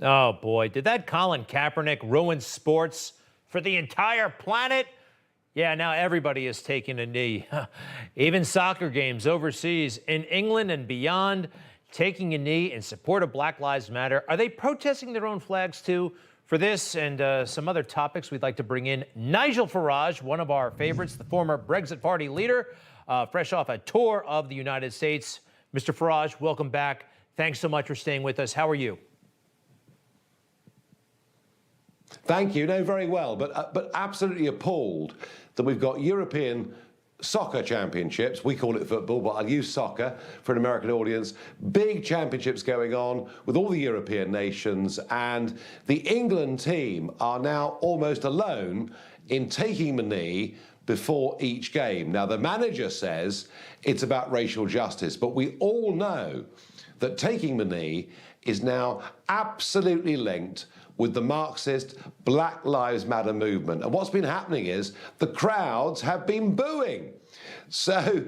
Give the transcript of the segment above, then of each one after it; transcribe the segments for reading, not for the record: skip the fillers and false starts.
Oh boy, did that Colin Kaepernick ruin sports for the entire planet? Yeah, now everybody is taking a knee. Even soccer games overseas in England and beyond, taking a knee in support of Black Lives Matter. Are they protesting their own flags too? For this and some other topics, we'd like to bring in Nigel Farage, one of our favorites, the former Brexit Party leader, fresh off a tour of the United States. Mr. Farage, welcome back. Thanks so much for staying with us. How are you? Thank you. No, very well, but absolutely appalled that we've got European soccer championships. We call it football, but I'll use soccer for an American audience. Big championships going on with all the European nations, and the England team are now almost alone in taking the knee before each game. Now, the manager says it's about racial justice, but we all know that taking the knee is now absolutely linked with the Marxist Black Lives Matter movement. And what's been happening is the crowds have been booing. So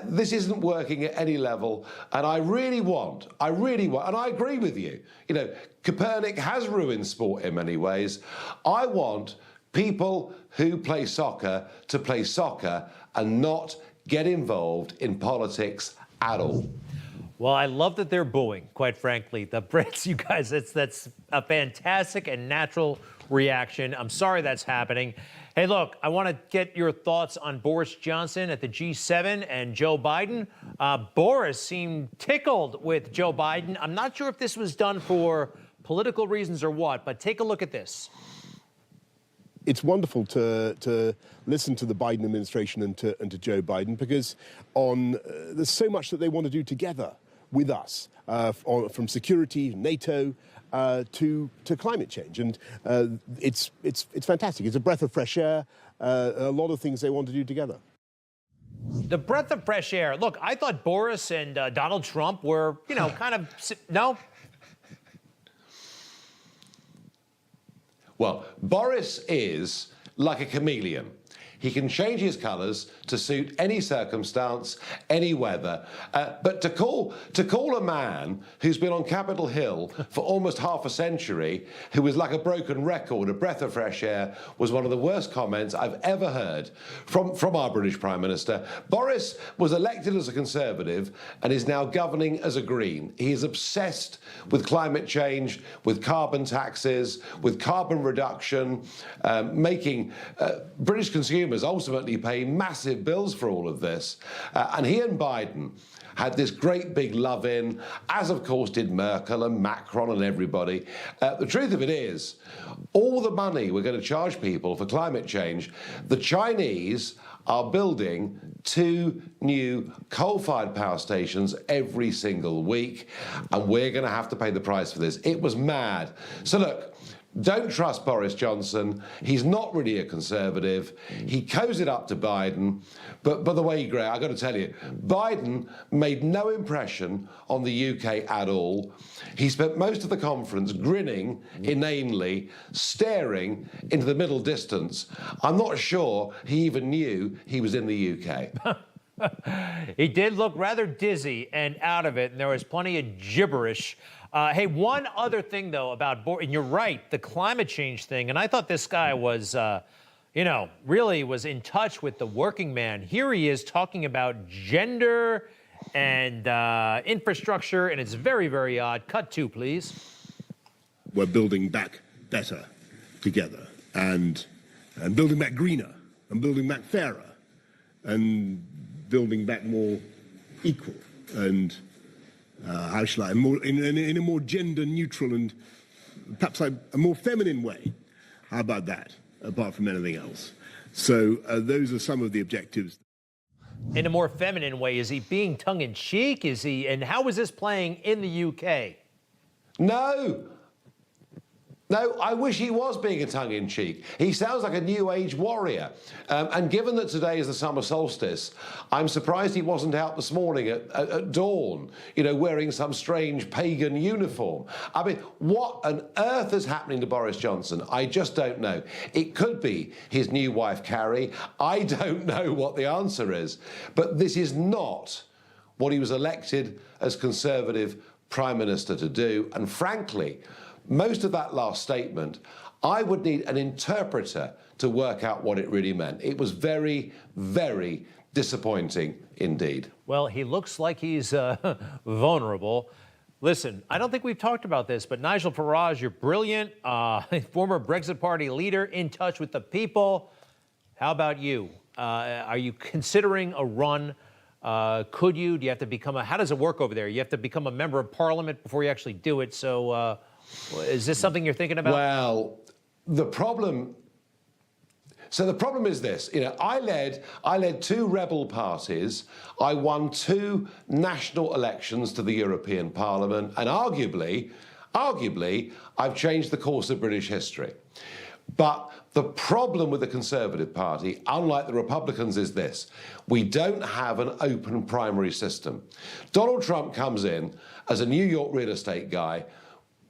this isn't working at any level. And I really want, and I agree with you, Copernic has ruined sport in many ways. I want people who play soccer to play soccer and not get involved in politics at all. Well, I love that they're booing, quite frankly. The Brits, you guys, that's a fantastic and natural reaction. I'm sorry that's happening. Hey, look, I want to get your thoughts on Boris Johnson at the G7 and Joe Biden. Boris seemed tickled with Joe Biden. I'm not sure if this was done for political reasons or what, but take a look at this. It's wonderful to listen to the Biden administration and to Joe Biden, because there's so much that they want to do together with us, from security, NATO, to climate change, and it's fantastic. It's a breath of fresh air. A lot of things they want to do together. The breath of fresh air. Look, I thought Boris and Donald Trump were, kind of no. Well, Boris is like a chameleon. He can change his colours to suit any circumstance, any weather. But to call a man who's been on Capitol Hill for almost half a century, who was like a broken record, a breath of fresh air, was one of the worst comments I've ever heard from our British Prime Minister. Boris was elected as a Conservative and is now governing as a Green. He is obsessed with climate change, with carbon taxes, with carbon reduction, making British consumers ultimately pay massive bills for all of this. And he and Biden had this great big love-in, as of course did Merkel and Macron and everybody. The truth of it is, all the money we're going to charge people for climate change, the Chinese are building 2 new coal-fired power stations every single week, and we're going to have to pay the price for this. It was mad. So look, don't trust Boris Johnson. He's not really a Conservative. He cozied up to Biden. But by the way, Greg, I've got to tell you, Biden made no impression on the UK at all. He spent most of the conference grinning inanely, staring into the middle distance. I'm not sure he even knew he was in the UK. He did look rather dizzy and out of it, and there was plenty of gibberish. Hey, one other thing, though, about Boris, and you're right, the climate change thing, and I thought this guy was, really was in touch with the working man. Here he is talking about gender and infrastructure, and it's very, very odd. Cut 2, please. We're building back better together, and building back greener, and building back fairer, and building back more equal, and how shall I, in a more gender-neutral and perhaps a more feminine way. How about that, apart from anything else? So those are some of the objectives. In a more feminine way, is he being tongue-in-cheek? And how is this playing in the UK? No, I wish he was being a tongue-in-cheek. He sounds like a New Age warrior. And given that today is the summer solstice, I'm surprised he wasn't out this morning at dawn, wearing some strange pagan uniform. I mean, what on earth is happening to Boris Johnson? I just don't know. It could be his new wife, Carrie. I don't know what the answer is. But this is not what he was elected as Conservative Prime Minister to do. And frankly, most of that last statement, I would need an interpreter to work out what it really meant. It was very, very disappointing indeed. Well, he looks like he's vulnerable. Listen, I don't think we've talked about this, but Nigel Farage, you're brilliant, former Brexit Party leader, in touch with the people. How about you? Are you considering a run? Could you? Do you have to become how does it work over there? You have to become a member of parliament before you actually do it. So is this something you're thinking about? Well, the problem is this. I led 2 rebel parties. I won 2 national elections to the European Parliament, and arguably, I've changed the course of British history. But the problem with the Conservative Party, unlike the Republicans, is this. We don't have an open primary system. Donald Trump comes in as a New York real estate guy,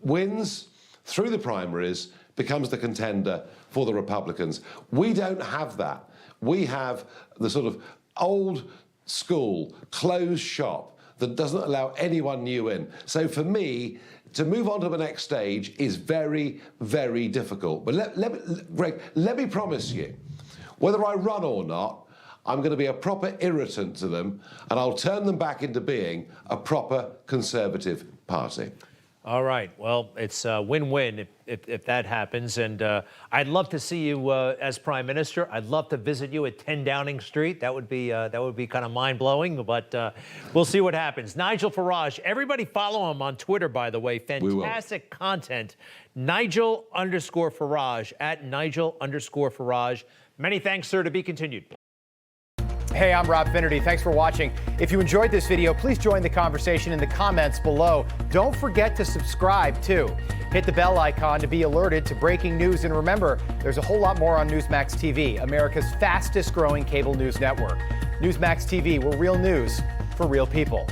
wins through the primaries, becomes the contender for the Republicans. We don't have that. We have the sort of old school closed shop that doesn't allow anyone new in. So for me, to move on to the next stage is very, very difficult. But Greg, let me promise you, whether I run or not, I'm going to be a proper irritant to them, and I'll turn them back into being a proper Conservative party. All right. Well, it's a win-win if that happens. And I'd love to see you as Prime Minister. I'd love to visit you at 10 Downing Street. That would be kind of mind-blowing, but we'll see what happens. Nigel Farage, everybody follow him on Twitter, by the way. Fantastic content. Nigel_Farage, at Nigel_Farage. Many thanks, sir. To be continued. Hey, I'm Rob Finnerty. Thanks for watching. If you enjoyed this video, please join the conversation in the comments below. Don't forget to subscribe, too. Hit the bell icon to be alerted to breaking news. And remember, there's a whole lot more on Newsmax TV, America's fastest growing cable news network. Newsmax TV, where real news for real people.